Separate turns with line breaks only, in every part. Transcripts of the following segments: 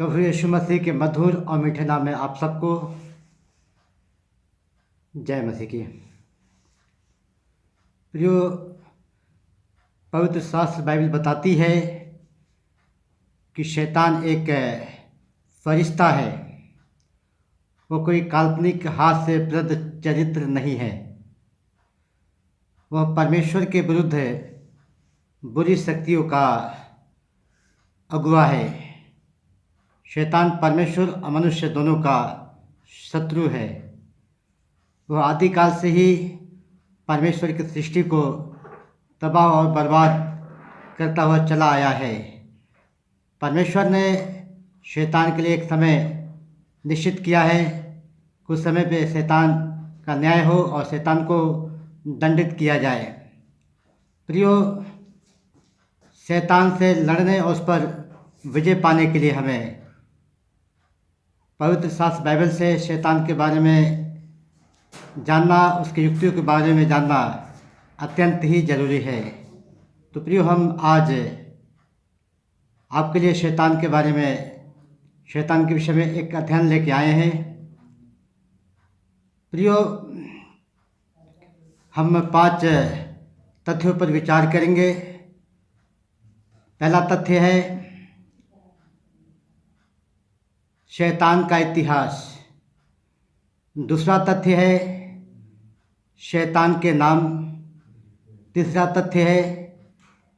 प्रभु यीशु मसीह के मधुर और मीठे नाम में आप सबको जय मसीह की। प्रियो, पवित्र शास्त्र बाइबल बताती है कि शैतान एक फरिश्ता है। वो कोई काल्पनिक हाथ से प्रदत्त चरित्र नहीं है। वह परमेश्वर के विरुद्ध बुरी शक्तियों का अगुआ है। शैतान परमेश्वर और मनुष्य दोनों का शत्रु है। वह आदिकाल से ही परमेश्वर की सृष्टि को तबाह और बर्बाद करता हुआ चला आया है। परमेश्वर ने शैतान के लिए एक समय निश्चित किया है। कुछ समय पे शैतान का न्याय हो और शैतान को दंडित किया जाए। प्रियो, शैतान से लड़ने और उस पर विजय पाने के लिए हमें पवित्र शास्त्र बाइबल से शैतान के बारे में जानना, उसकी युक्तियों के बारे में जानना अत्यंत ही जरूरी है। तो प्रियो, हम आज आपके लिए शैतान के बारे में, शैतान के विषय में एक अध्ययन लेके आए हैं। प्रियो, हम 5 तथ्यों पर विचार करेंगे। पहला तथ्य है शैतान का इतिहास। दूसरा तथ्य है शैतान के नाम। तीसरा तथ्य है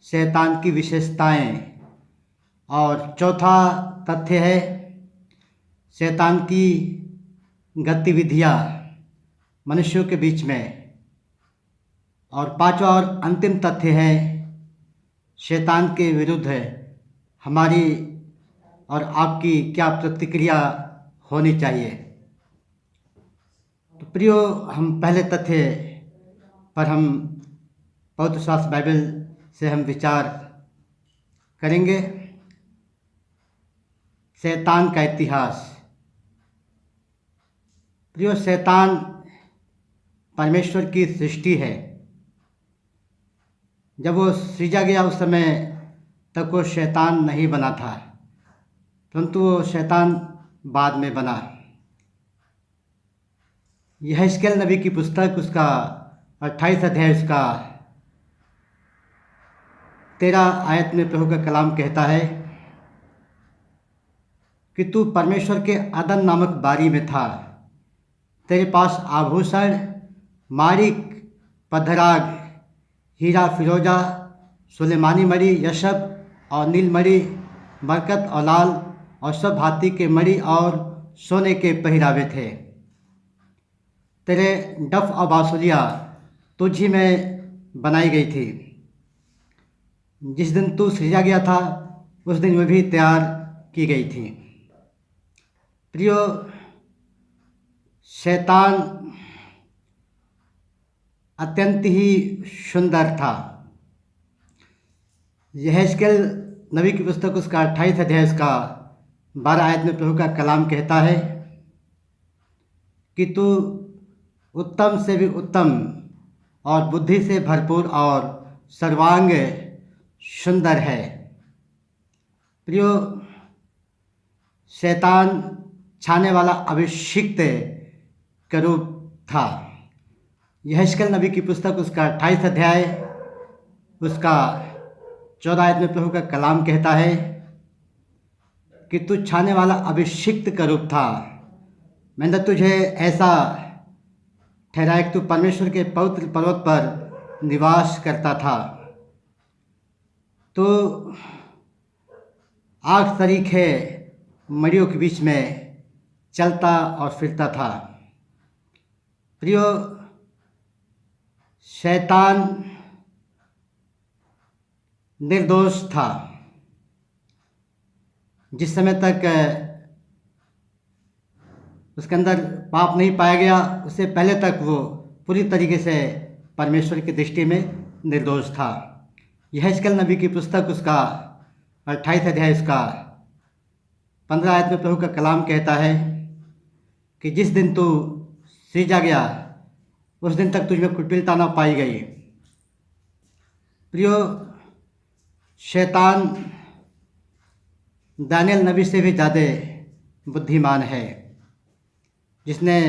शैतान की विशेषताएं। और चौथा तथ्य है शैतान की गतिविधियां मनुष्यों के बीच में। और पांचवा और अंतिम तथ्य है शैतान के विरुद्ध हमारी और आपकी क्या प्रतिक्रिया होनी चाहिए। तो प्रियो, हम पहले तथ्य पर हम पवित्र शास्त्र बाइबल से हम विचार करेंगे। शैतान का इतिहास। प्रियो, शैतान परमेश्वर की सृष्टि है। जब वो सृजा गया उस समय तक वो शैतान नहीं बना था, परंतु वो शैतान बाद में बना। यहेजकेल नबी की पुस्तक, उसका 28 अध्याय, उसका 13 आयत में प्रभु का कलाम कहता है कि तू परमेश्वर के अदन नामक बारी में था। तेरे पास आभूषण, मारिक, पधराग, हीरा फिरोजा, सुलेमानी मणि, यशब और नीलमणि, बरकत और लाल और सब भांति के मणि और सोने के पहिरावे थे। तेरे डफ और बांसुरियाँ तुझी में बनाई गई थी। जिस दिन तू सृजा गया था उस दिन वे भी तैयार की गई थी। प्रियो, शैतान अत्यंत ही सुंदर था। यहेजकेल नबी की पुस्तक, उसका 28 अध्याय, उसका 12 आयत में प्रभु का कलाम कहता है कि तू उत्तम से भी उत्तम और बुद्धि से भरपूर और सर्वांग सुंदर है। प्रियो, शैतान छाने वाला अभिषिक्त करूब था। यहेजकेल नबी की पुस्तक, उसका 28 अध्याय, उसका 14 आयत में प्रभु का कलाम कहता है कि तू छाने वाला अभिषिक्त करूब था। मैंने तुझे ऐसा ठहराया कि तू परमेश्वर के पवित्र पर्वत पर निवास करता था। तो आग सरीखे मड़ियों के बीच में चलता और फिरता था। प्रियो, शैतान निर्दोष था। जिस समय तक उसके अंदर पाप नहीं पाया गया, उससे पहले तक वो पूरी तरीके से परमेश्वर की दृष्टि में निर्दोष था। यहेजकेल नबी की पुस्तक, उसका 28 अध्याय, उसका 15 आयत में प्रभु का कलाम कहता है कि जिस दिन तू सृजा गया उस दिन तक तुझमें कुटिलता न पाई गई। प्रियो, शैतान दानियल नबी से भी ज़्यादा बुद्धिमान है, जिसने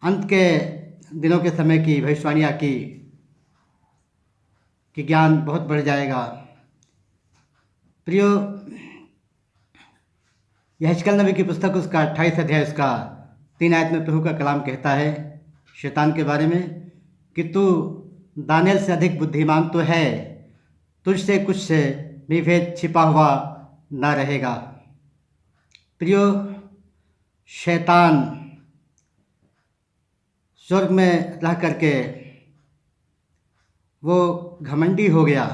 अंत के दिनों के समय की भविष्यवाणियाँ की कि ज्ञान बहुत बढ़ जाएगा। प्रियो, यहेजकेल नबी की पुस्तक उसका 28 अध्याय उसका 3 आयत में प्रभु का कलाम कहता है शैतान के बारे में कि तू दानियल से अधिक बुद्धिमान तो है, तुझसे कुछ से भी भेद छिपा हुआ ना रहेगा। प्रियो, शैतान स्वर्ग में रह करके वो घमंडी हो गया।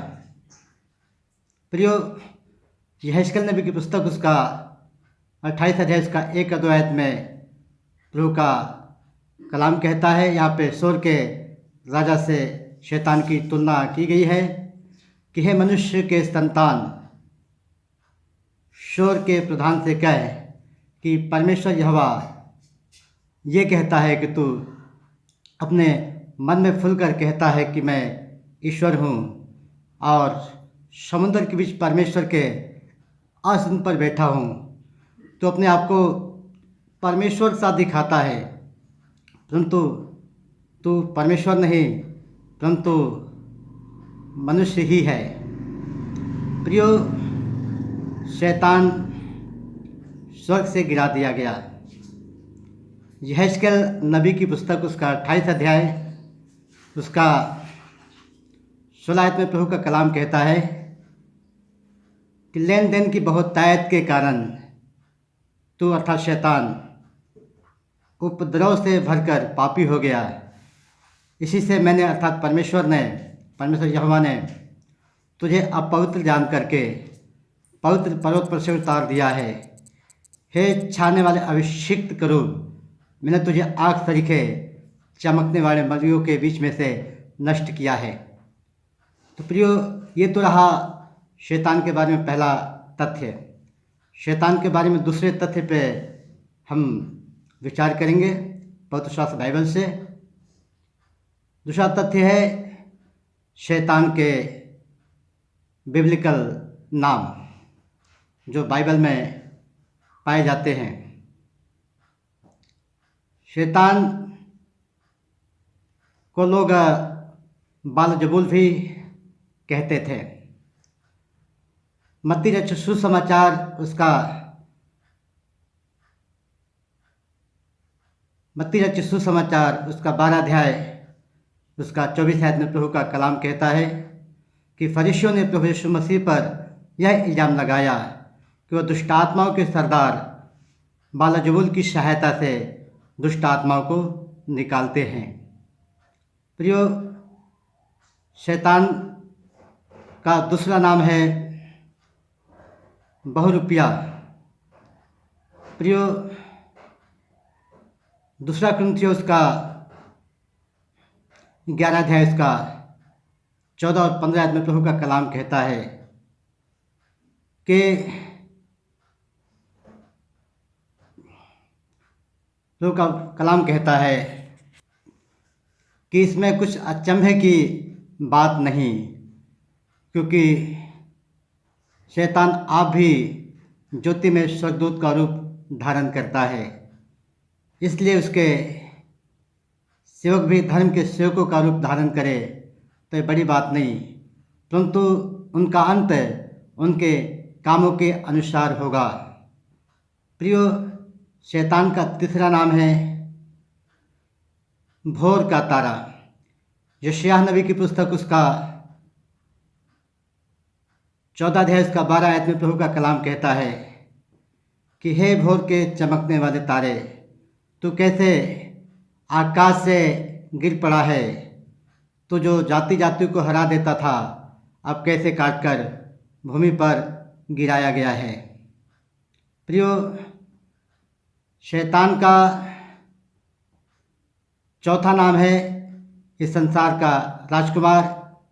प्रियो, यहेजकेल नबी की पुस्तक उसका 28 अध्याय उसका 1 और 2 आयत में प्रभु का कलाम कहता है, यहाँ पे स्वर्ग के राजा से शैतान की तुलना की गई है कि हे मनुष्य के संतान, शोर के प्रधान से कह कि परमेश्वर यहोवा ये कहता है कि तू अपने मन में खुलकर कहता है कि मैं ईश्वर हूँ और समुद्र के बीच परमेश्वर के आसन पर बैठा हूँ। तो अपने आप को परमेश्वर सा दिखाता है, परंतु तू परमेश्वर नहीं परंतु मनुष्य ही है। प्रियो, शैतान स्वर्ग से गिरा दिया गया। यहेजकेल नबी की पुस्तक उसका 28 अध्याय उसका 16 आयत में प्रभु का कलाम कहता है कि लेन देन की बहुतायत के कारण तू अर्थात शैतान उपद्रव से भरकर पापी हो गया। इसी से मैंने अर्थात परमेश्वर यहोवा ने तुझे अपवित्र जान करके पवित्र पर्वत पर से उतार दिया है। हे छाने वाले अभिषिक्त करूब, मैंने तुझे आग तरीके चमकने वाले मलियों के बीच में से नष्ट किया है। तो प्रियो, ये तो रहा शैतान के बारे में पहला तथ्य। शैतान के बारे में दूसरे तथ्य पे हम विचार करेंगे पवित्र शास्त्र बाइबल से। दूसरा तथ्य है शैतान के बिब्लिकल नाम जो बाइबल में पाए जाते हैं। शैतान को लोग बालजबूल भी कहते थे। मत्ती रचित सुसमाचार उसका 12 अध्याय उसका 24 आयत में प्रभु का कलाम कहता है कि फरीसियों ने प्रभु यीशु मसीह पर यह इल्ज़ाम लगाया कि वह दुष्ट आत्माओं के सरदार बालजबूल की सहायता से दुष्ट आत्माओं को निकालते हैं। प्रियो, शैतान का दूसरा नाम है बहुरूपिया। प्रियो, दूसरा कुरिन्थियों उसका 11 अध्याय उसका 14 और 15 आयत में प्रभु का कलाम कहता है कि प्रभु का कलाम कहता है कि इसमें कुछ अचंभे की बात नहीं, क्योंकि शैतान आप भी ज्योति में स्वर्गदूत का रूप धारण करता है, इसलिए उसके सेवक भी धर्म के सेवकों का रूप धारण करे तो ये बड़ी बात नहीं, परंतु उनका अंत उनके कामों के अनुसार होगा। प्रियो, शैतान का तीसरा नाम है भोर का तारा। यशायाह नबी की पुस्तक उसका 14 अध्याय उसका 12 आयत में प्रभु का कलाम कहता है कि हे भोर के चमकने वाले तारे, तू कैसे आकाश से गिर पड़ा है। तू जो जाति जाति को हरा देता था, अब कैसे काटकर भूमि पर गिराया गया है। प्रियो, शैतान का चौथा नाम है इस संसार का राजकुमार,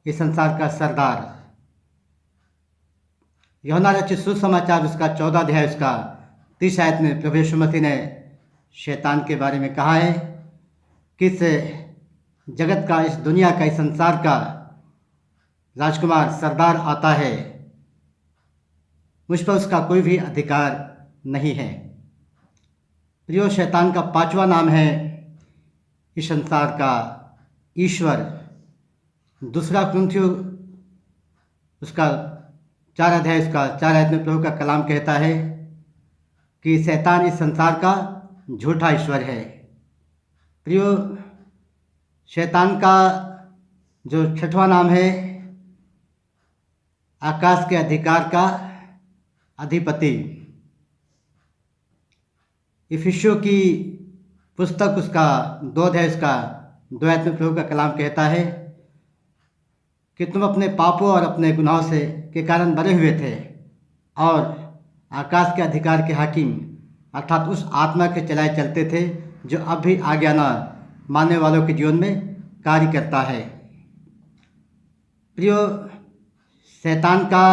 इस संसार का सरदार। यूहन्ना रचित सुसमाचार उसका 14 अध्याय उसका 30 आयत में प्रभु यीशु मसीह ने शैतान के बारे में कहा है कि इस जगत का, इस दुनिया का, इस संसार का राजकुमार सरदार आता है मुझ पर उसका कोई भी अधिकार नहीं है। प्रियो, शैतान का पांचवा नाम है इस संसार का ईश्वर। दूसरा कुरिन्थियों उसका 4 अध्याय उसका 4 आयत में प्रभु का कलाम कहता है कि शैतान इस संसार का झूठा ईश्वर है। प्रियो, शैतान का जो छठवां नाम है आकाश के अधिकार का अधिपति। इफिसियों की पुस्तक उसका 2 अध्याय उसका 2 आयत में प्रभु का कलाम कहता है कि तुम अपने पापों और अपने गुनाहों से के कारण मरे हुए थे और आकाश के अधिकार के हाकिम अर्थात उस आत्मा के चलाए चलते थे जो अब भी आज्ञा न मानने वालों के जीवन में कार्य करता है। प्रियो, शैतान का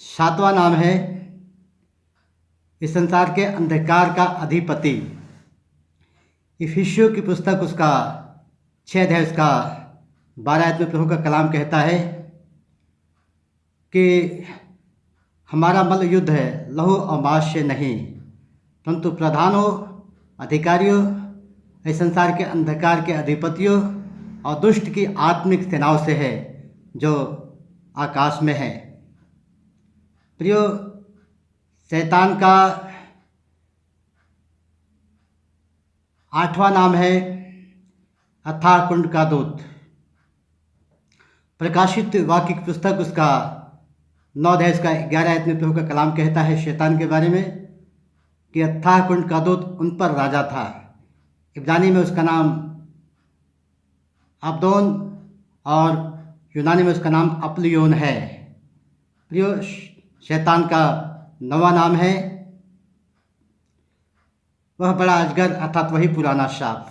7वां नाम है इस संसार के अंधकार का अधिपति। इफिसियों की पुस्तक उसका 6 अध्याय उसका 12 आयत में प्रभु का कलाम कहता है कि हमारा मल्ल युद्ध है लहू और मांस से नहीं, परंतु प्रधानों, अधिकारियों, इस संसार के अंधकार के अधिपतियों और दुष्ट की आत्मिक सेनाओं से है जो आकाश में है। प्रियो, शैतान का 8वां नाम है अथाह कुंड का दूत। प्रकाशित वाक्य की पुस्तक उसका 9 अध्याय उसका 11 आयत में प्रभु का कलाम कहता है शैतान के बारे में कि अथाह कुंड का दूत उन पर राजा था। इब्रानी में उसका नाम अबदोन और यूनानी में उसका नाम अप्लियोन है। प्रियो, शैतान का 9वां नाम है वह बड़ा अजगर अर्थात वही पुराना शाप।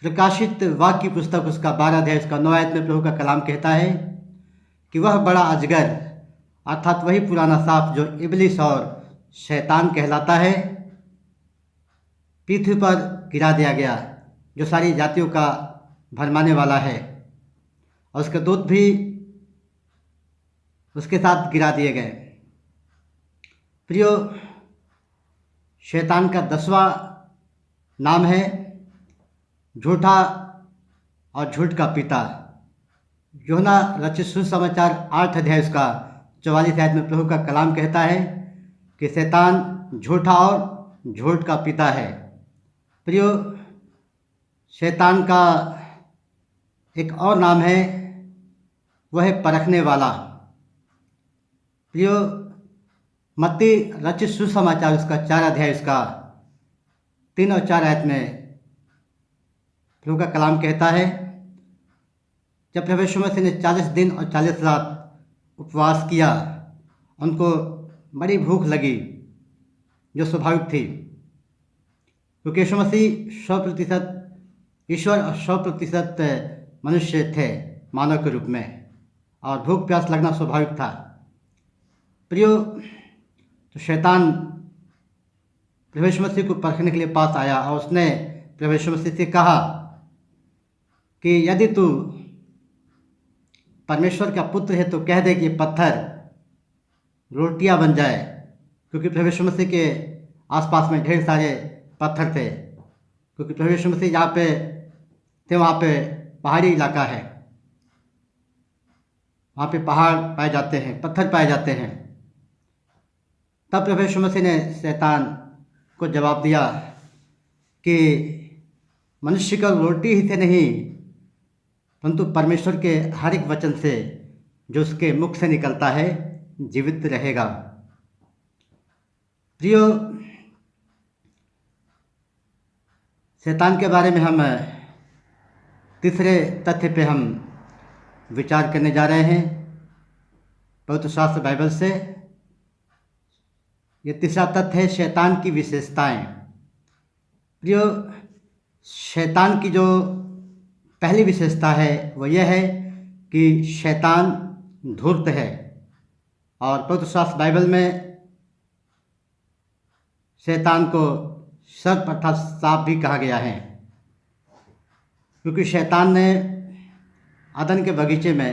प्रकाशित वाक्य की पुस्तक उसका 12 अध्याय उसका 9 आयत में प्रभु का कलाम कहता है कि वह बड़ा अजगर अर्थात वही पुराना सांप जो इबलिस और शैतान कहलाता है पृथ्वी पर गिरा दिया गया, जो सारी जातियों का भरमाने वाला है, और उसके दूत भी उसके साथ गिरा दिए गए। प्रियो, शैतान का 10वां नाम है झूठा और झूठ का पिता। यूहन्ना रचित सुसमाचार 8 अध्याय उसका 44 आयत में प्रभु का कलाम कहता है कि शैतान झूठा और झूठ का पिता है। प्रियो, शैतान का एक और नाम है वह है परखने वाला। प्रियो, मत्ती रचित सुसमाचार उसका 4 अध्याय उसका 3 और 4 आयत में प्रभु का कलाम कहता है जब प्रभु यीशु मसीह ने 40 दिन और 40 रात उपवास किया, उनको बड़ी भूख लगी जो स्वाभाविक थी, क्योंकि यीशु मसीह 100% ईश्वर और 100% मनुष्य थे मानव के रूप में, और भूख प्यास लगना स्वाभाविक था। प्रियो, तो शैतान प्रभु यीशु मसीह को परखने के लिए पास आया और उसने प्रभु यीशु मसीह से कहा कि यदि तू परमेश्वर का पुत्र है तो कह दे कि पत्थर रोटियां बन जाए, क्योंकि प्रभु यीशु मसीह के आसपास में ढेर सारे पत्थर थे, क्योंकि प्रभु यीशु मसीह जहाँ पे थे वहाँ पे पहाड़ी इलाका है, वहाँ पे पहाड़ पाए जाते हैं, पत्थर पाए जाते हैं। तब प्रभु यीशु मसीह ने शैतान को जवाब दिया कि मनुष्य का रोटी ही से नहीं परंतु परमेश्वर के हर एक वचन से जो उसके मुख से निकलता है जीवित रहेगा। प्रियो, शैतान के बारे में हम तीसरे तथ्य पे हम विचार करने जा रहे हैं पवित्र शास्त्र बाइबल से। ये तीसरा तथ्य है शैतान की विशेषताएं। प्रियो, शैतान की जो पहली विशेषता है वो यह है कि शैतान धूर्त है, और पवित्र शास्त्र बाइबल में शैतान को सर्प अर्थात सांप भी कहा गया है, क्योंकि शैतान ने अदन के बगीचे में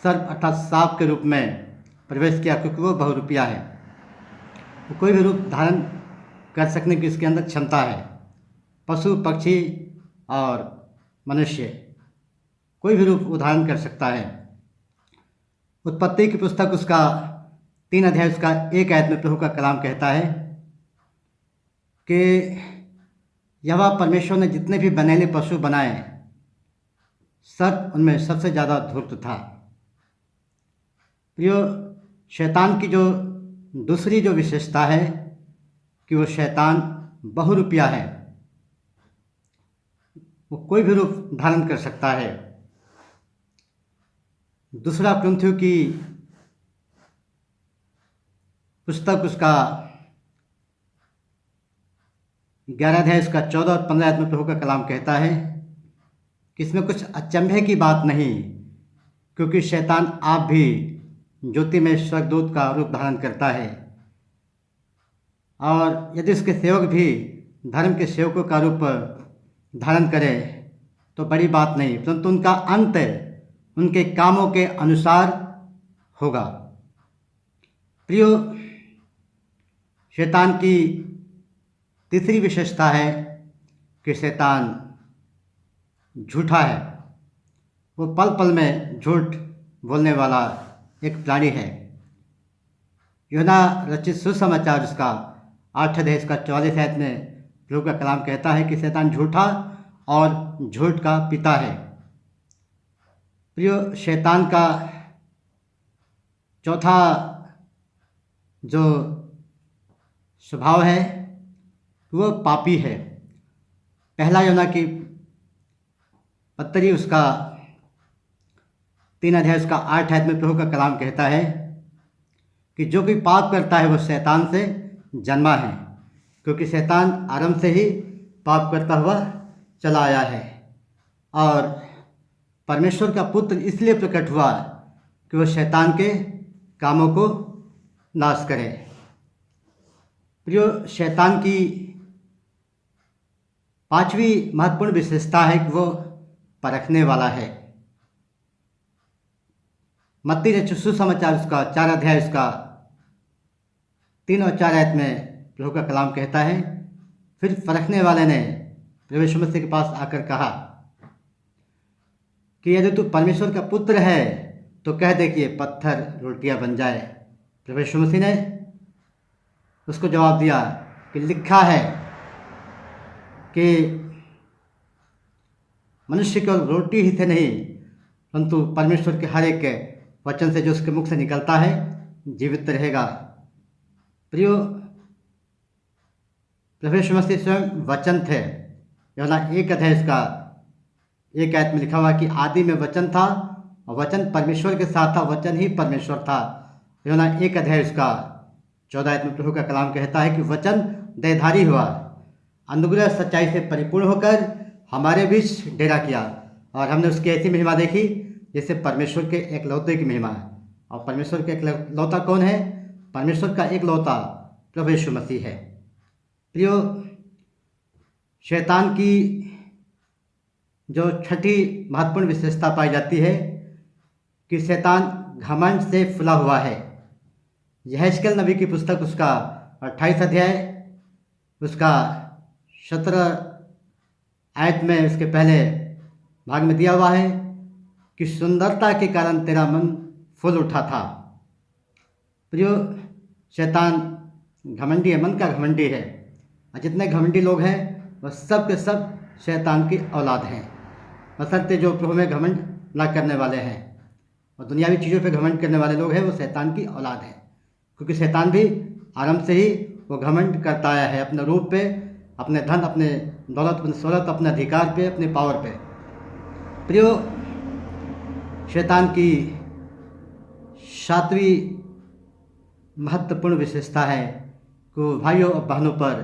सर्प अर्थात सांप के रूप में प्रवेश किया, क्योंकि वो बहुरूपिया है। वो कोई भी रूप धारण कर सकने की उसके अंदर क्षमता है। पशु, पक्षी और मनुष्य कोई भी रूप वो धारण कर सकता है। उत्पत्ति की पुस्तक उसका 3 अध्याय उसका 1 आयत में प्रभु का कलाम कहता है कि यहोवा परमेश्वर ने जितने भी बनेले पशु बनाए, सर्प उनमें सबसे ज़्यादा धूर्त था। प्रियो, शैतान की जो दूसरी जो विशेषता है कि वो शैतान बहुरूपिया है। वो कोई भी रूप धारण कर सकता है। दूसरा कुरिन्थियों की पुस्तक उसका 11 अध्याय उसका 14 और 15 आयत में प्रभु का कलाम कहता है कि इसमें कुछ अचंभे की बात नहीं, क्योंकि शैतान आप भी ज्योति में स्वर्गदूत का रूप धारण करता है, और यदि उसके सेवक भी धर्म के सेवकों का रूप धारण करे तो बड़ी बात नहीं, परंतु उनका अंत उनके कामों के अनुसार होगा। प्रियो, शैतान की तीसरी विशेषता है कि शैतान झूठा है। वो पल पल में झूठ बोलने वाला एक प्राणी है। यूहन्ना रचित सुसमाचार उसका 8 अध्याय इसका 44 आयत में प्रभु का कलाम कहता है कि शैतान झूठा और झूठ का पिता है। प्रियो, शैतान का चौथा जो स्वभाव है वो पापी है। पहला यूहन्ना की पत्री उसका 3 अध्याय उसका 8 आयत में प्रभु का कलाम कहता है कि जो कोई पाप करता है वो शैतान से जन्मा है, क्योंकि शैतान आरंभ से ही पाप करता हुआ चला आया है। और परमेश्वर का पुत्र इसलिए प्रकट हुआ कि वो शैतान के कामों को नाश करे। प्रियो, शैतान की पांचवी महत्वपूर्ण विशेषता है कि वो परखने वाला है। मत्ती रचित सुसमाचार उसका 4 अध्याय उसका 3 और 4 आयत में प्रभु का कलाम कहता है, फिर परखने वाले ने प्रभु यीशु मसीह के पास आकर कहा कि यदि तू परमेश्वर का पुत्र है तो कह दे कि ये पत्थर रोटियां बन जाए। प्रभु यीशु मसीह ने उसको जवाब दिया कि लिखा है कि मनुष्य केवल रोटी ही से नहीं, परंतु परमेश्वर के हर एक वचन से जो उसके मुख से निकलता है जीवित रहेगा। प्रियो, प्रभु यीशु मसीह स्वयं वचन थे। यूहन्ना 1 अध्याय इसका 1 आयत में लिखा हुआ कि आदि में वचन था और वचन परमेश्वर के साथ था, वचन ही परमेश्वर था। यूहन्ना 1 अध्याय इसका 14 आयत में प्रभु का कलाम कहता है कि वचन देहधारी हुआ, अनुग्रह सच्चाई से परिपूर्ण होकर हमारे बीच डेरा किया, और हमने उसकी ऐसी महिमा देखी जैसे परमेश्वर के एकलौते की महिमा है। और परमेश्वर के एकलौता कौन है? परमेश्वर का एकलौता प्रभु यीशु मसीह है। प्रियो, शैतान की जो छठी महत्वपूर्ण विशेषता पाई जाती है कि शैतान घमंड से फुला हुआ है। यहेजकेल नबी की पुस्तक उसका 28 अध्याय उसका 17 आयत में उसके पहले भाग में दिया हुआ है कि सुंदरता के कारण तेरा मन फूल उठा था। प्रियो, शैतान घमंडी है, मन का घमंडी है, और जितने घमंडी लोग हैं वह सब के सब शैतान की औलाद हैं, बशर्ते जो प्रभु में घमंड ना करने वाले हैं। और दुनियावी चीज़ों पे घमंड करने वाले लोग हैं वो शैतान की औलाद हैं, क्योंकि शैतान भी आरंभ से ही वो घमंड करता आया है अपने रूप पे, अपने धन, अपने दौलत, अपने शोहरत, अपने अधिकार पे, अपने पावर पे। प्रियो, शैतान की सातवीं महत्वपूर्ण विशेषता है कि वो भाइयों और बहनों पर,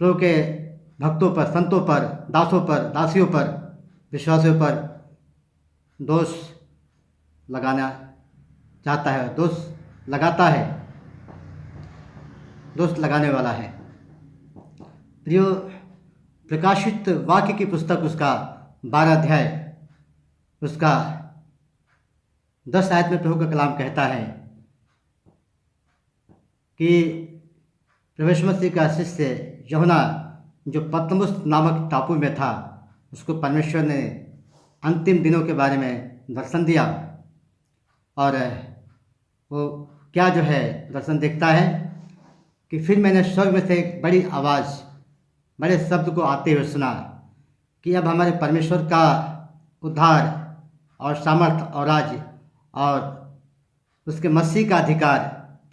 प्रभु के भक्तों पर, संतों पर, दासों पर, दासियों पर, विश्वासियों पर दोष लगाना चाहता है, दोष लगाता है, दोष लगाने वाला है। प्रियो, प्रकाशित वाक्य की पुस्तक उसका 12 अध्याय उसका 10 आयत में प्रभु का कलाम कहता है कि प्रभु यीशु मसीह का शिष्य यूहन्ना जो पतमुस नामक टापू में था, उसको परमेश्वर ने अंतिम दिनों के बारे में दर्शन दिया। और वो क्या जो है दर्शन देखता है कि फिर मैंने स्वर्ग में से एक बड़ी आवाज़, बड़े शब्द को आते हुए सुना कि अब हमारे परमेश्वर का उद्धार और सामर्थ और राज्य और उसके मसीह का अधिकार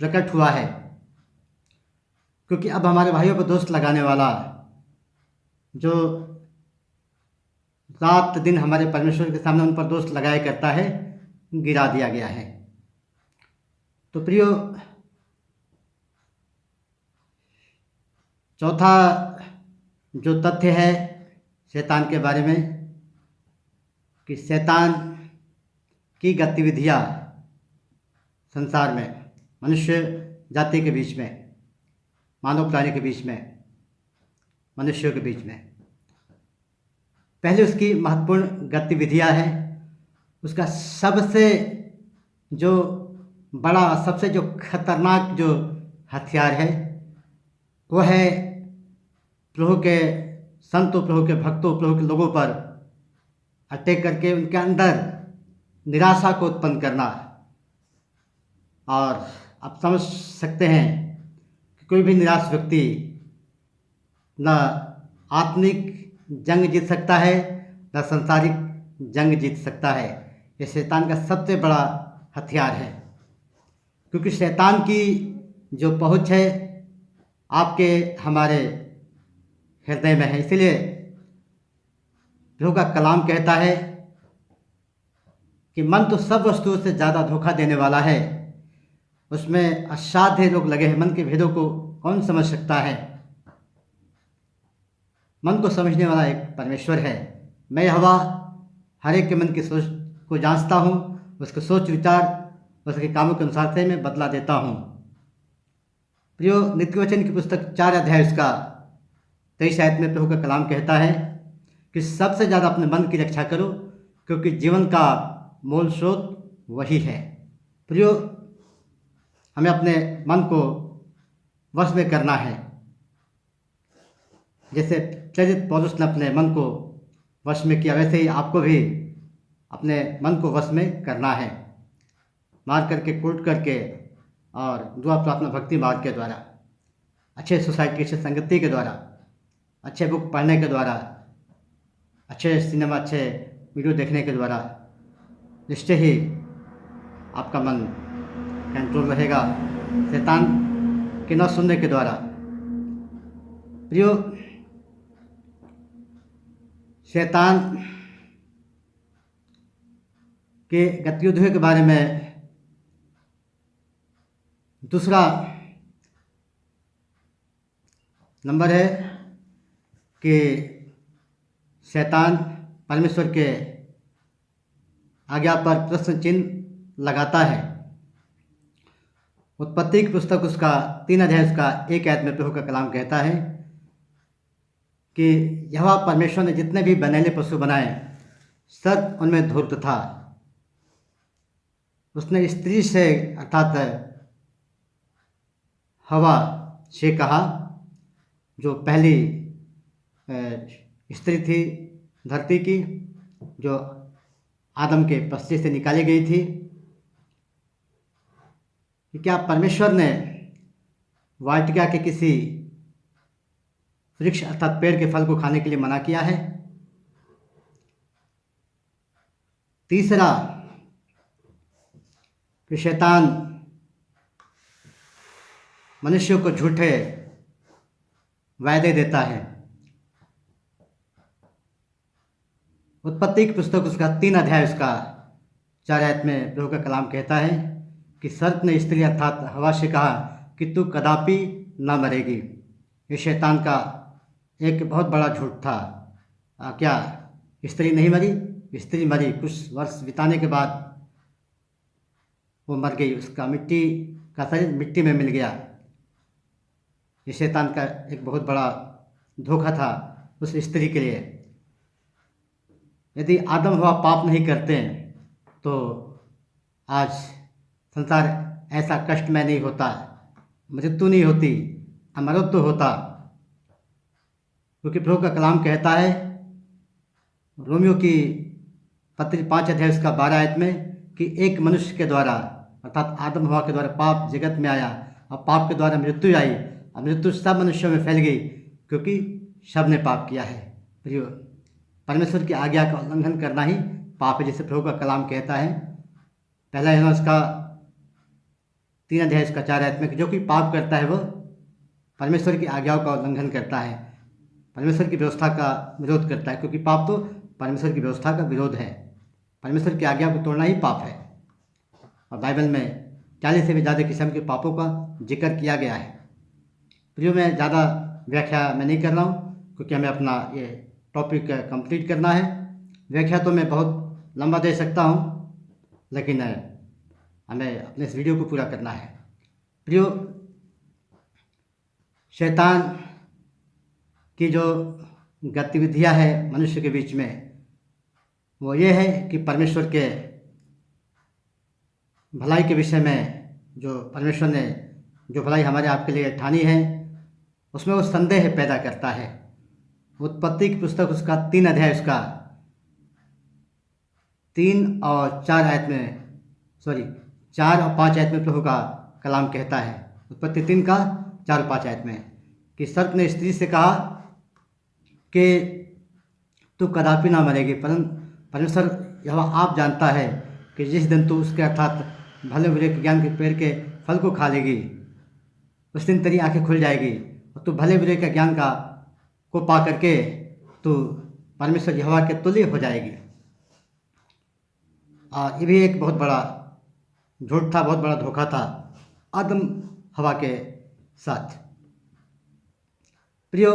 प्रकट हुआ है, क्योंकि अब हमारे भाइयों पर दोष लगाने वाला जो रात दिन हमारे परमेश्वर के सामने उन पर दोष लगाया करता है, गिरा दिया गया है। तो प्रियो, चौथा जो तथ्य है शैतान के बारे में कि शैतान की गतिविधियाँ संसार में, मनुष्य जाति के बीच में, मानव प्राणी के बीच में, मनुष्यों के बीच में, पहले उसकी महत्वपूर्ण गतिविधियाँ हैं। उसका सबसे जो बड़ा, सबसे जो खतरनाक जो हथियार है वो है प्रभु के संतों, प्रभु के भक्तों, प्रभु के लोगों पर अटैक करके उनके अंदर निराशा को उत्पन्न करना। और आप समझ सकते हैं कि कोई भी निराश व्यक्ति न आत्मिक जंग जीत सकता है, न सांसारिक जंग जीत सकता है। ये शैतान का सबसे बड़ा हथियार है, क्योंकि शैतान की जो पहुंच है आपके हमारे हृदय में है। इसलिए प्रभु का कलाम कहता है कि मन तो सब वस्तुओं से ज़्यादा धोखा देने वाला है, उसमें असाध्य रोग लगे हैं, मन के भेदों को कौन समझ सकता है। मन को समझने वाला एक परमेश्वर है। मैं यहोवा हर एक के मन की सोच को जांचता हूँ, उसके सोच विचार उसके कामों के अनुसार से मैं बदला देता हूँ। प्रियो, नित्यवचन की पुस्तक 4 अध्याय उसका 23 आयत में प्रभु का कलाम कहता है कि सबसे ज़्यादा अपने मन की रक्षा करो, क्योंकि जीवन का मूल स्रोत वही है। प्रियो, हमें अपने मन को वश में करना है, जैसे प्रेरित पौलुस ने अपने मन को वश में किया, वैसे ही आपको भी अपने मन को वश में करना है। मार करके, कूट करके और दुआ प्रार्थना भक्ति मार्ग के द्वारा, अच्छे सोसाइटी, अच्छे संगति के द्वारा, अच्छे बुक पढ़ने के द्वारा, अच्छे सिनेमा, अच्छे वीडियो देखने के द्वारा निश्चय ही आपका मन कंट्रोल रहेगा, शैतान के न सुनने के द्वारा। प्रियो, शैतान के गतिविधियों के बारे में दूसरा नंबर है कि शैतान परमेश्वर के आज्ञा पर प्रश्न चिन्ह लगाता है। उत्पत्ति की पुस्तक उसका 3 अध्याय उसका 1 आयत में प्रभु का कलाम कहता है कि यहोवा परमेश्वर ने जितने भी बनेले पशु बनाए सब उनमें धूर्त था। उसने स्त्री से अर्थात हवा से कहा, जो पहली स्त्री थी धरती की, जो आदम के पश्चात से निकाली गई थी, कि क्या परमेश्वर ने वाटिका के किसी वृक्ष अर्थात पेड़ के फल को खाने के लिए मना किया है। तीसरा, कि शैतान मनुष्यों को झूठे वायदे देता है। उत्पत्ति की पुस्तक उसका 3 अध्याय उसका 4 आयत में प्रभु का कलाम कहता है कि सर्प ने स्त्री अर्थात हवा से कहा कि तू कदापि न मरेगी। ये शैतान का एक बहुत बड़ा झूठ था। क्या स्त्री नहीं मरी? स्त्री मरी, कुछ वर्ष बिताने के बाद वो मर गई, उसका मिट्टी का शरीर मिट्टी में मिल गया। ये शैतान का एक बहुत बड़ा धोखा था उस स्त्री के लिए। यदि आदम हवा पाप नहीं करते तो आज संसार ऐसा कष्टमय नहीं होता, मृत्यु नहीं होती, अमरत्व होता। क्योंकि प्रभु का कलाम कहता है रोमियो की पत्री 5 अध्याय उसका 12 आयत में कि एक मनुष्य के द्वारा अर्थात आदम हवा के द्वारा पाप जगत में आया और पाप के द्वारा मृत्यु आई और मृत्यु सब मनुष्यों में फैल गई क्योंकि सब ने पाप किया है। प्रियो, परमेश्वर की आज्ञा का उल्लंघन करना ही पाप है, जैसे प्रभु का कलाम कहता है पहला यूहन्ना उसका 3 अध्याय इसका 4 आयत में कि जो कोई पाप करता है वो परमेश्वर की आज्ञाओं का उल्लंघन करता है, परमेश्वर की व्यवस्था का विरोध करता है, क्योंकि पाप तो परमेश्वर की व्यवस्था का विरोध है। परमेश्वर की आज्ञा को तोड़ना ही पाप है। और बाइबल में 40 से भी ज़्यादा किस्म के पापों का जिक्र किया गया है। प्रियो, मैं ज़्यादा व्याख्या मैं नहीं कर रहा हूँ क्योंकि हमें अपना ये टॉपिक कंप्लीट करना है। व्याख्या तो मैं बहुत लंबा दे सकता हूँ, लेकिन हमें अपने इस वीडियो को पूरा करना है। प्रियो, शैतान की जो गतिविधियाँ है मनुष्य के बीच में वो ये है कि परमेश्वर के भलाई के विषय में जो परमेश्वर ने जो भलाई हमारे आपके लिए ठानी है उसमें वो संदेह पैदा करता है। उत्पत्ति की पुस्तक उसका 3 अध्याय उसका 3 और 4 आयत में 4 और 5 आयत में प्रभु का कलाम कहता है, उत्पत्ति 3 का 4 और 5 आयत में कि सर्प ने स्त्री से कहा कि तू कदापि ना मरेगी, परमेश्वर यहोवा आप जानता है कि जिस दिन तू उसके अर्थात भले बुरे ज्ञान के पेड़ के फल को खा लेगी उस दिन तेरी आंखें खुल जाएगी और तू भले बुरे के ज्ञान को पा करके तू परमेश्वर यहोवा के तुल्य हो जाएगी। ये भी एक बहुत बड़ा झूठ था, बहुत बड़ा धोखा था आदम हवा के साथ। प्रियो,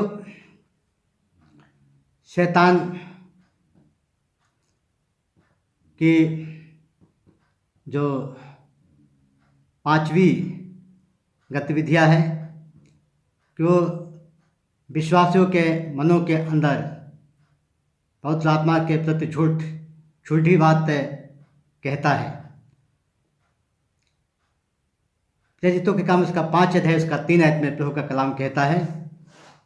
शैतान की जो 5वीं गतिविधियाँ है कि वो विश्वासियों के मनों के अंदर पवित्र आत्मा के प्रति झूठी बात कहता है। प्रेरितों के काम उसका 5 अध्याय उसका 3 आयत में प्रभु का कलाम कहता है,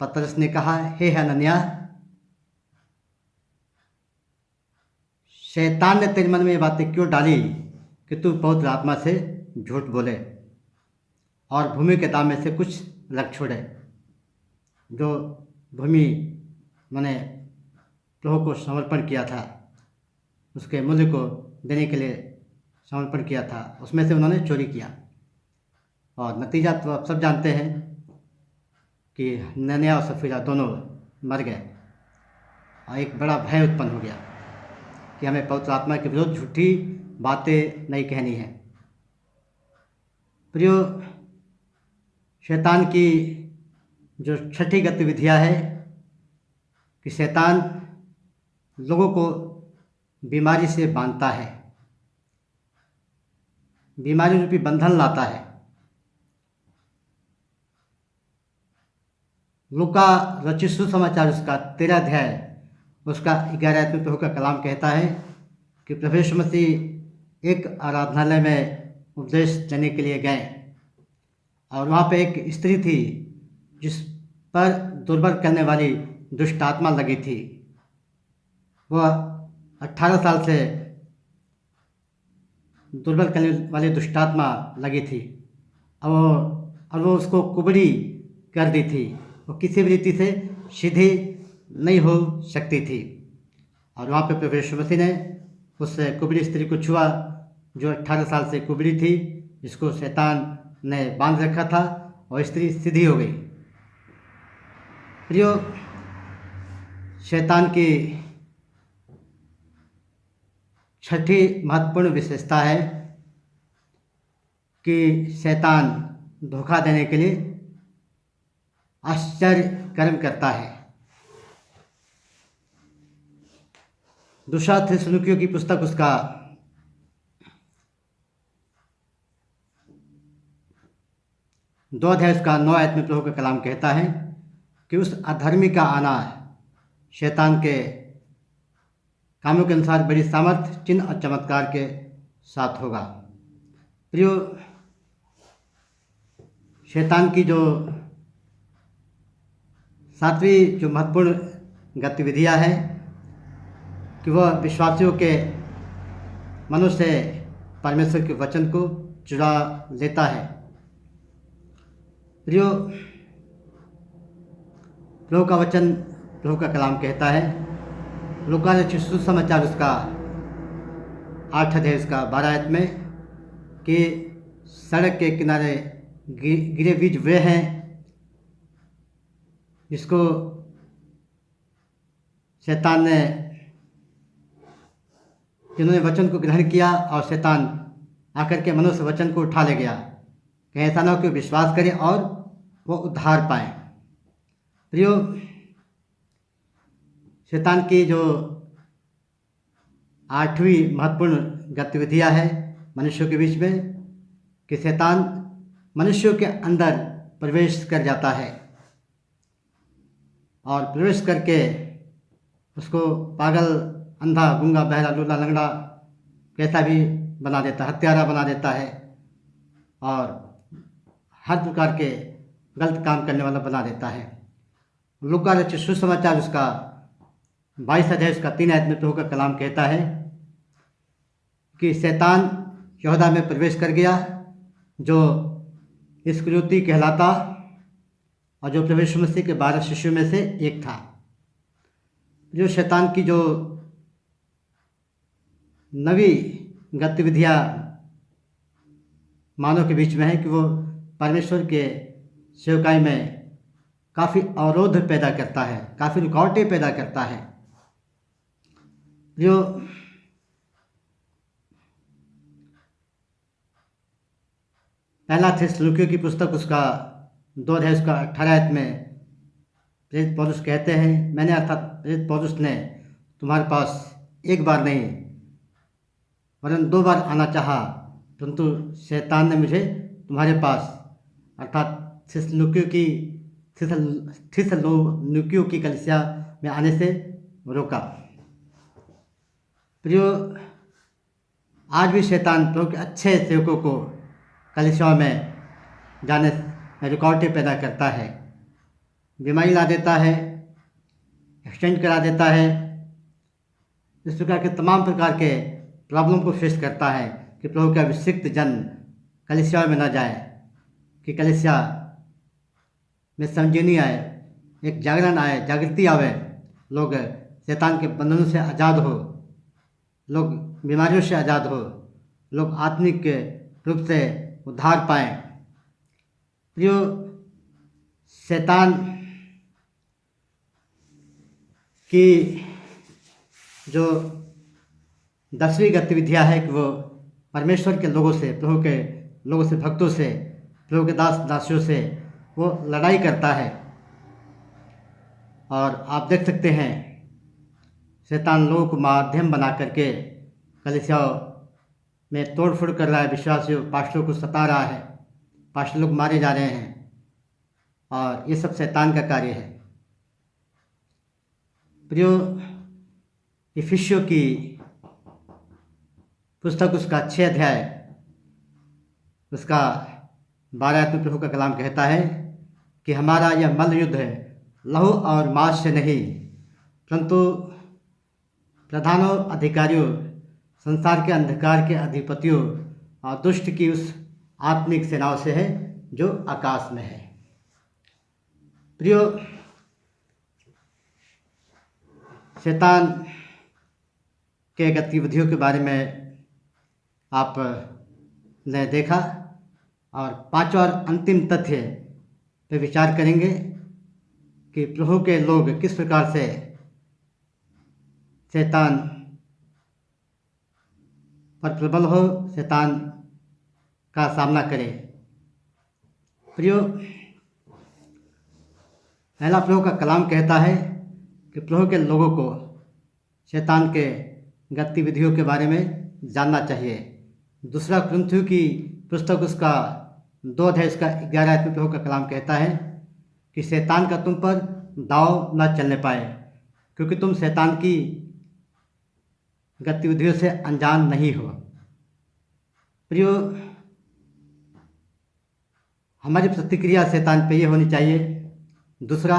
पतरस ने कहा, हे हनन्याह, शैतान ने तेरे मन में ये बातें क्यों डाली कि तू पवित्र आत्मा से झूठ बोले और भूमि के दाम में से कुछ रख छोड़े। जो भूमि मैंने प्रभु को समर्पण किया था, उसके मूल्य को देने के लिए समर्पण किया था, उसमें से उन्होंने चोरी किया और नतीजा तो आप सब जानते हैं कि हनन्याह और सफीरा दोनों मर गए और एक बड़ा भय उत्पन्न हो गया कि हमें पवित्र आत्मा के विरुद्ध झूठी बातें नहीं कहनी है। प्रियो, शैतान की जो 6ठी गतिविधियाँ है कि शैतान लोगों को बीमारी से बांधता है, बीमारी रूपी बंधन लाता है। लूका रचित सुसमाचार उसका 13 अध्याय उसका 11 आयत में प्रभु का कलाम कहता है कि प्रभु यीशु मसीह एक आराधनालय में उपदेश देने के लिए गए और वहाँ पे एक स्त्री थी जिस पर दुर्बल करने वाली दुष्ट आत्मा लगी थी। वह 18 साल से दुर्बल करने वाली दुष्ट आत्मा लगी थी और वो उसको कुबड़ी कर दी थी, वो किसी भी रीति से सीधी नहीं हो सकती थी। और वहाँ पे प्रभु यीशु मसीह ने उस कुबड़ी स्त्री को छुआ जो 18 साल से कुबड़ी थी, जिसको शैतान ने बांध रखा था, और स्त्री सीधी हो गई। प्रियो, शैतान की 6ठी महत्वपूर्ण विशेषता है कि शैतान धोखा देने के लिए आश्चर्य कर्म करता है। दूसरा थिस्सलुनीकियों की पुस्तक उसका 2 अध्याय उसका 9 आयत में प्रभु का कलाम कहता है कि उस अधर्मी का आना शैतान के कामों के अनुसार बड़ी सामर्थ, चिन्ह और चमत्कार के साथ होगा। प्रियो, शैतान की जो सातवीं जो महत्वपूर्ण गतिविधियां हैं कि वह विश्वासियों के मनों से परमेश्वर के वचन को चुरा लेता है। प्रियो, प्रभु का वचन, प्रभु का कलाम कहता है, लूका रचित सुसमाचार उसका 8 अध्याय उसका 12 आयत में कि सड़क के किनारे गिरे बीज वे हैं जिसको शैतान ने, जिन्होंने वचन को ग्रहण किया और शैतान आकर के मनों से वचन को उठा ले गया। कहीं ऐसा ना हो कि विश्वास करें और वो उद्धार पाएं। प्रियो, शैतान की जो 8वीं महत्वपूर्ण गतिविधियां है मनुष्यों के बीच में कि शैतान मनुष्यों के अंदर प्रवेश कर जाता है और प्रवेश करके उसको पागल, अंधा, गूंगा, बहरा, लूला, लंगड़ा कैसा भी बना देता है, हत्यारा बना देता है और हर प्रकार के गलत काम करने वाला बना देता है। लूका रचित सुसमाचार उसका 22 अध्याय उसका 3 आयत में प्रभु का कलाम कहता है कि शैतान यहूदा में प्रवेश कर गया जो इस्करियोती कहलाता और जो प्रभु यीशु मसीह के 12 शिष्यों में से एक था। जो शैतान की जो नवी गतिविधियां मानव के बीच में है कि वो परमेश्वर के सेवकाई में काफ़ी अवरोध पैदा करता है, काफ़ी रुकावटें पैदा करता है। जो पहला थिस्सलुनीकियों की पुस्तक उसका 2 अध्याय उसका 18 आयत में प्रेरित पौलुस कहते हैं, मैंने अर्थात प्रेरित पौलुस ने तुम्हारे पास एक बार नहीं वरन 2 बार आना चाहा, परंतु शैतान ने मुझे तुम्हारे पास अर्थात थिस्सलुनीकियों की कलीसिया में आने से रोका। प्रियो, आज भी शैतान प्रभु के अच्छे सेवकों को कलीसियाओं में जाने में रुकावटें पैदा करता है, बीमारी ला देता है, एक्सटेंड करा देता है, इस प्रकार के तमाम प्रकार के प्रॉब्लम को फेस करता है कि प्रभु का अभिषिक्त जन कलीसियाओं में न जाए, कि कलीसिया में संजीवनी आए, एक जागरण आए, जागृति आवे, लोग शैतान के बंधनों से आज़ाद हो, लोग बीमारियों से आज़ाद हो, लोग आत्मिक रूप से उद्धार पाएं। प्रियो, शैतान की जो 10वीं गतिविधियां है कि वो परमेश्वर के लोगों से, प्रभु के लोगों से, भक्तों से, प्रभु के दास दासियों से वो लड़ाई करता है। और आप देख सकते हैं शैतान लोगों को माध्यम बना करके कलीसियाओं में तोड़ फोड़ कर रहा है, विश्वासियों, पास्टरों को सता रहा है, पास्टर लोग मारे जा रहे हैं और ये सब शैतान का कार्य है। प्रियो, इफिसियों की पुस्तक उसका 6 अध्याय उसका 12 आयत में प्रभु का कलाम कहता है कि हमारा यह मल्ल युद्ध है लहू और मांस से नहीं, परंतु प्रधानों, अधिकारियों, संसार के अंधकार के अधिपतियों और दुष्ट की उस आत्मिक सेनाओं से है जो आकाश में है। प्रियो, शैतान के गतिविधियों के बारे में आप ने देखा और 5वां और अंतिम तथ्य पे विचार करेंगे कि प्रभु के लोग किस प्रकार से शैतान पर प्रबल हो, शैतान का सामना करें। प्रियो, पहला प्रभु का कलाम कहता है कि प्रभु के लोगों को शैतान के गतिविधियों के बारे में जानना चाहिए। दूसरा कुरिन्थियों की पुस्तक उसका 2 अध्याय उसका 11 आयत में प्रभु का कलाम कहता है कि शैतान का तुम पर दाव न चलने पाए, क्योंकि तुम शैतान की गतिविधियों से अनजान नहीं हो। प्रियो, हमारी प्रतिक्रिया शैतान पे ये होनी चाहिए। दूसरा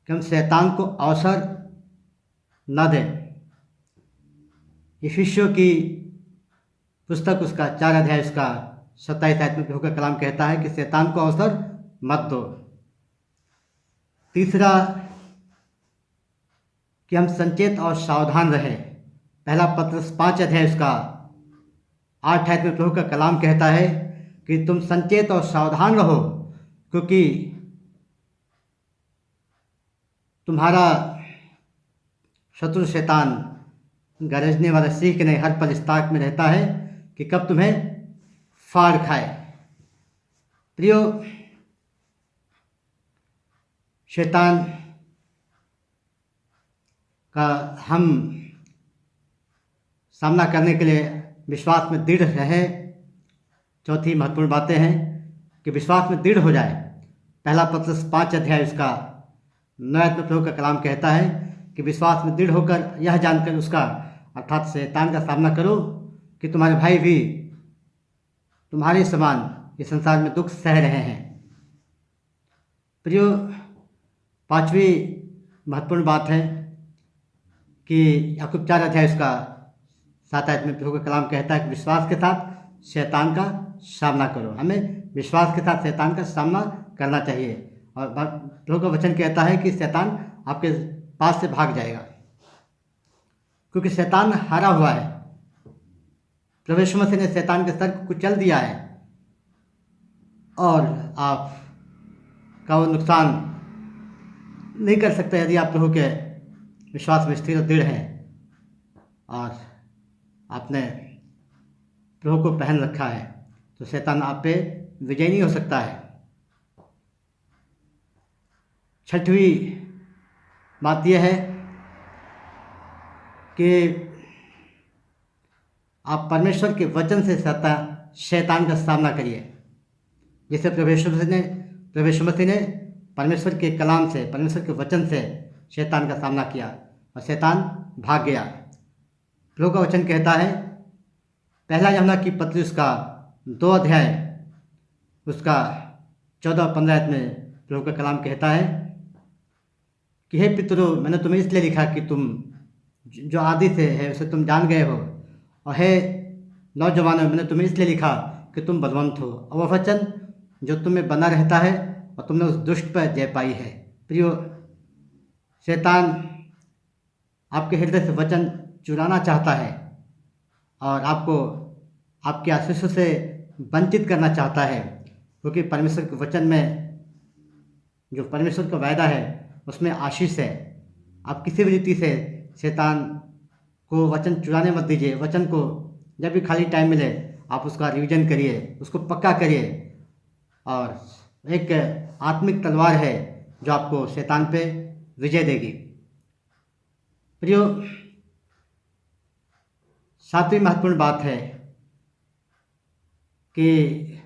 कि हम शैतान को अवसर न दें। इफिसियों की पुस्तक उसका 4 अध्याय उसका 27 आयत में प्रभु का कलाम कहता है कि शैतान को अवसर मत दो। तीसरा कि हम संचेत और सावधान रहें। पहला पत्रस 5 अध्याय उसका 8 आयत में प्रभु का कलाम कहता है कि तुम संचेत और सावधान रहो, क्योंकि तुम्हारा शत्रु शैतान गरजने वाला सिंह के नहीं हर पल इस ताक में रहता है कि कब तुम्हें फाड़ खाए। प्रियो, शैतान का हम सामना करने के लिए विश्वास में दृढ़ रहे। चौथी महत्वपूर्ण बातें हैं कि विश्वास में दृढ़ हो जाए। पहला पत्रस 5 अध्याय उसका 9 आयत में प्रभु का कलाम कहता है कि विश्वास में दृढ़ होकर यह जानकर उसका अर्थात शैतान का सामना करो कि तुम्हारे भाई भी तुम्हारे समान इस संसार में दुख सह रहे हैं। प्रियो, पांचवी महत्वपूर्ण बात है कि याकूब 4 अध्याय उसका 7 आयत में प्रभु का कलाम कहता है कि विश्वास के साथ शैतान का सामना करो। हमें विश्वास के साथ शैतान का सामना करना चाहिए। और प्रभु का वचन कहता है कि शैतान आपके पास से भाग जाएगा, क्योंकि शैतान हारा हुआ है। प्रभु यीशु मसीह ने शैतान के सर को कुचल दिया है और आप का वो नुकसान नहीं कर सकते यदि आप प्रभु के विश्वास में स्थिर और दृढ़ हैं और आपने प्रभु को पहन रखा है, तो शैतान आप पे विजय नहीं हो सकता है। छठवीं बात यह है कि आप परमेश्वर के वचन से शैतान का सामना करिए। जैसे प्रभु यीशु मसीह ने परमेश्वर के कलाम से, परमेश्वर के वचन से शैतान का सामना किया और शैतान भाग गया। प्रभु का वचन कहता है पहला यूहन्ना की पत्री उसका 2 अध्याय उसका 14-15 आयत में प्रभु का कलाम कहता है कि हे पितरों, मैंने तुम्हें इसलिए लिखा कि तुम जो आदि से है उसे तुम जान गए हो, और हे नौजवानों, मैंने तुम्हें इसलिए लिखा कि तुम बलवंत हो, और वह वचन जो तुम्हें बना रहता है और तुमने उस दुष्ट पर जय पाई है। प्रियो, शैतान आपके हृदय से वचन चुराना चाहता है और आपको आपके आशीषों से वंचित करना चाहता है, क्योंकि परमेश्वर के वचन में जो परमेश्वर का वायदा है उसमें आशीष है। आप किसी भी रीति से शैतान को वचन चुराने मत दीजिए। वचन को जब भी खाली टाइम मिले आप उसका रिवीजन करिए, उसको पक्का करिए, और एक आत्मिक तलवार है जो आपको शैतान पे विजय देगी। प्रियो, सातवीं महत्वपूर्ण बात है कि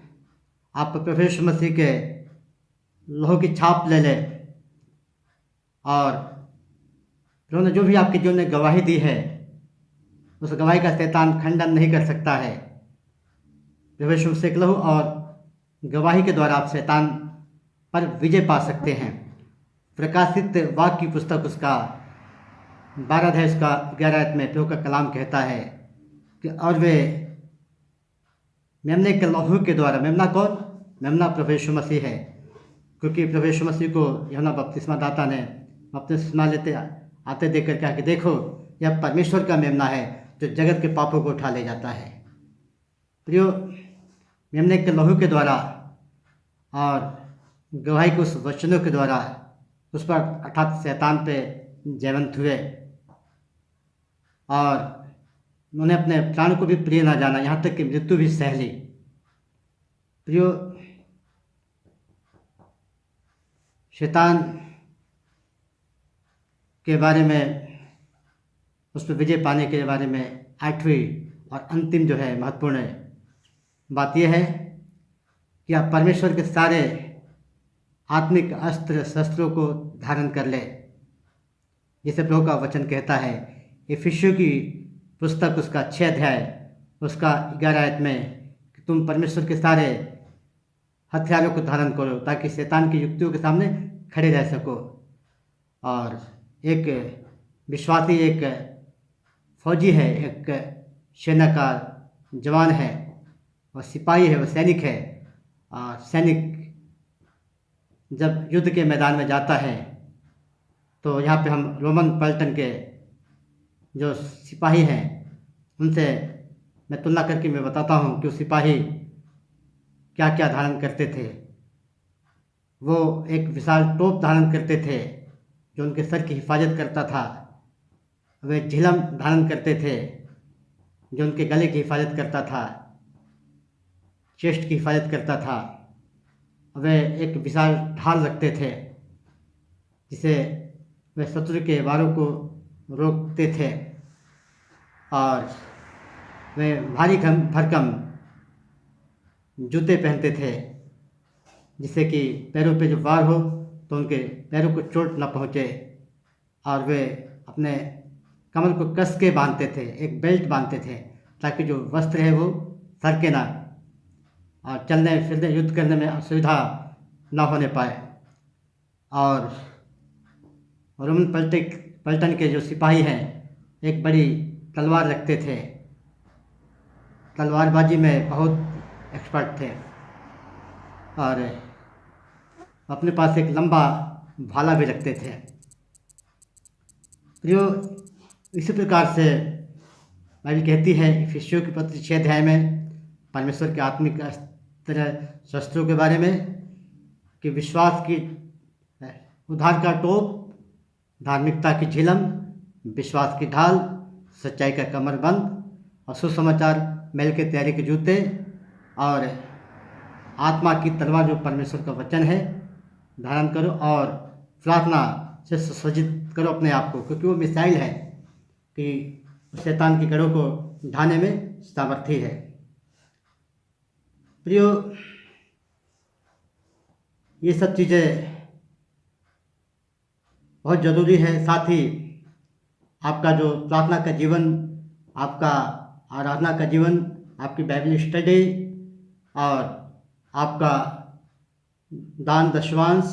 आप प्रभु यीशु मसीह के लहू की छाप ले लें, और उन्होंने जो भी आपके जीवन में गवाही दी है उस गवाही का शैतान खंडन नहीं कर सकता है। प्रभु यीशु मसीह के लहू और गवाही के द्वारा आप शैतान पर विजय पा सकते हैं। प्रकाशित वाक्य की पुस्तक उसका 12 अध्याय उसका 11 आयत में प्रभु का कलाम कहता है कि और वे मेमने के लहू के द्वारा, मेमना कौन? मेमना प्रभु यीशु मसीह है, क्योंकि प्रभु यीशु मसीह को यूहन्ना बपतिस्मा दाता ने बपतिस्मा लेते आते देख कर कहा कि देखो, यह परमेश्वर का मेमना है जो जगत के पापों को उठा ले जाता है। प्रियो, मेमने के लहू के द्वारा और गवाही के उस वचनों के द्वारा उस पर अर्थात शैतान पे जयवंत हुए, और उन्होंने अपने प्राण को भी प्रिय ना जाना, यहाँ तक कि मृत्यु भी सह ली। प्रियो, शैतान के बारे में, उस पर विजय पाने के बारे में आठवीं और अंतिम जो है महत्वपूर्ण बात यह है कि आप परमेश्वर के सारे आत्मिक अस्त्र शस्त्रों को धारण कर ले। जिसे प्रभु का वचन कहता है इफिसियों की पुस्तक उसका 6 अध्याय उसका 11 आयत में कि तुम परमेश्वर के सारे हथियारों को धारण करो ताकि शैतान की युक्तियों के सामने खड़े रह सको। और एक विश्वासी एक फौजी है, एक सेना का जवान है, वह सिपाही है, वह सैनिक है। सैनिक जब युद्ध के मैदान में जाता है तो यहाँ पे हम रोमन पलटन के जो सिपाही हैं उनसे मैं तुलना करके मैं बताता हूँ कि वो सिपाही क्या क्या धारण करते थे। वो एक विशाल टोप धारण करते थे जो उनके सर की हिफाजत करता था। वे झिलम धारण करते थे जो उनके गले की हिफाजत करता था, चेस्ट की हिफाजत करता था। वे एक विशाल ढाल रखते थे जिसे वे शत्रु के वारों को रोकते थे। और वे भारी भरकम जूते पहनते थे जिससे कि पैरों पे जो वार हो तो उनके पैरों को चोट न पहुँचे। और वे अपने कमर को कस के बांधते थे, एक बेल्ट बांधते थे ताकि जो वस्त्र है वो सरके ना और चलने फिरने युद्ध करने में असुविधा न होने पाए। और रोमन पलटन के जो सिपाही हैं एक बड़ी तलवार रखते थे, तलवारबाजी में बहुत एक्सपर्ट थे। और अपने पास एक लंबा भाला भी रखते थे। प्रियो, इसी प्रकार से बाइबल कहती है इफिसियों के पत्र 6 अध्याय में परमेश्वर के आत्मिक शस्त्रों के बारे में कि विश्वास की उद्धार का टोप, धार्मिकता की झिलम, विश्वास की ढाल, सच्चाई का कमरबंद और सुसमाचार मेल के तैयारी के जूते और आत्मा की तलवार जो परमेश्वर का वचन है धारण करो। और प्रार्थना से सुसज्जित करो अपने आप को, क्योंकि वो मिसाइल है कि शैतान की गढ़ों को ढाने में सामर्थ्य है। प्रियो, ये सब चीज़ें बहुत ज़रूरी है। साथ ही आपका जो प्रार्थना का जीवन, आपका आराधना का जीवन, आपकी बाइबल स्टडी और आपका दान दशवांश,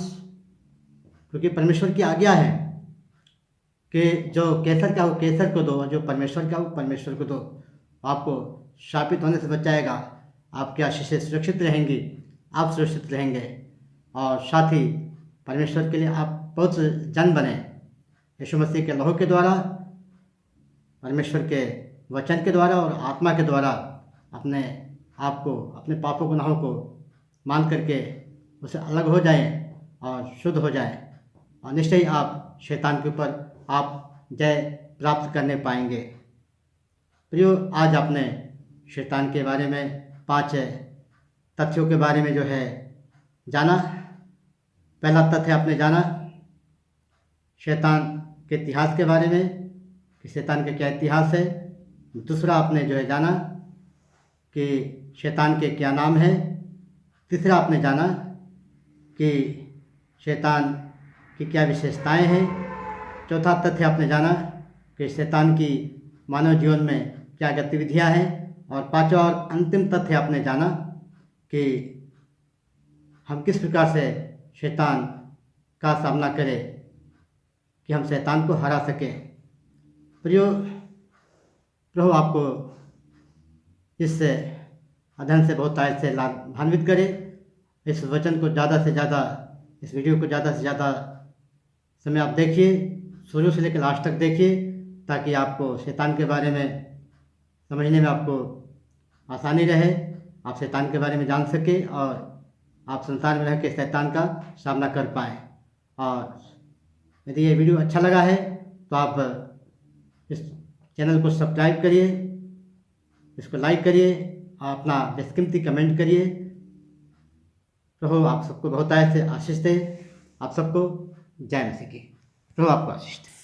क्योंकि परमेश्वर की आज्ञा है कि जो कैसर का वो कैसर को दो, जो परमेश्वर का वो परमेश्वर को दो। आपको शापित होने से बचाएगा, आपकी आशीषें सुरक्षित रहेंगी, आप सुरक्षित रहेंगे। और साथ ही परमेश्वर के लिए आप बहुत जन बने यीशु मसीह के लहू के द्वारा, परमेश्वर के वचन के द्वारा और आत्मा के द्वारा अपने आप को, अपने पापों गुनाहों को मान करके उसे अलग हो जाएं और शुद्ध हो जाएं। और निश्चय आप शैतान के ऊपर आप जय प्राप्त करने पाएंगे। प्रियो, आज आपने शैतान के बारे में 5 तथ्यों के बारे में जो है जाना। पहला तथ्य आपने जाना शैतान के इतिहास के बारे में कि शैतान का क्या इतिहास है। दूसरा आपने जो है जाना कि शैतान के क्या नाम है। तीसरा आपने जाना कि शैतान की क्या विशेषताएं हैं। चौथा तथ्य आपने जाना कि शैतान की मानव जीवन में क्या गतिविधियां हैं। और पांचवा और अंतिम तथ्य आपने जाना कि हम किस प्रकार से शैतान का सामना करें कि हम शैतान को हरा सकें। प्रियो, प्रभु आपको इस अध्ययन से बहुत आयत से लाभान्वित करे। इस वचन को ज़्यादा से ज़्यादा, इस वीडियो को ज़्यादा से ज़्यादा समय आप देखिए, शुरू से लेकर लास्ट तक देखिए, ताकि आपको शैतान के बारे में समझने में आपको आसानी रहे, आप शैतान के बारे में जान सके और आप संसार में रह के शैतान का सामना कर पाएँ। और यदि ये वीडियो अच्छा लगा है तो आप इस चैनल को सब्सक्राइब करिए, इसको लाइक करिए, अपना बेशकीमती कमेंट करिए। प्रभु आप सबको बहुत आयत से आशीष दे। आप सबको जय मसीह की। प्रभु आपको आशीष दे।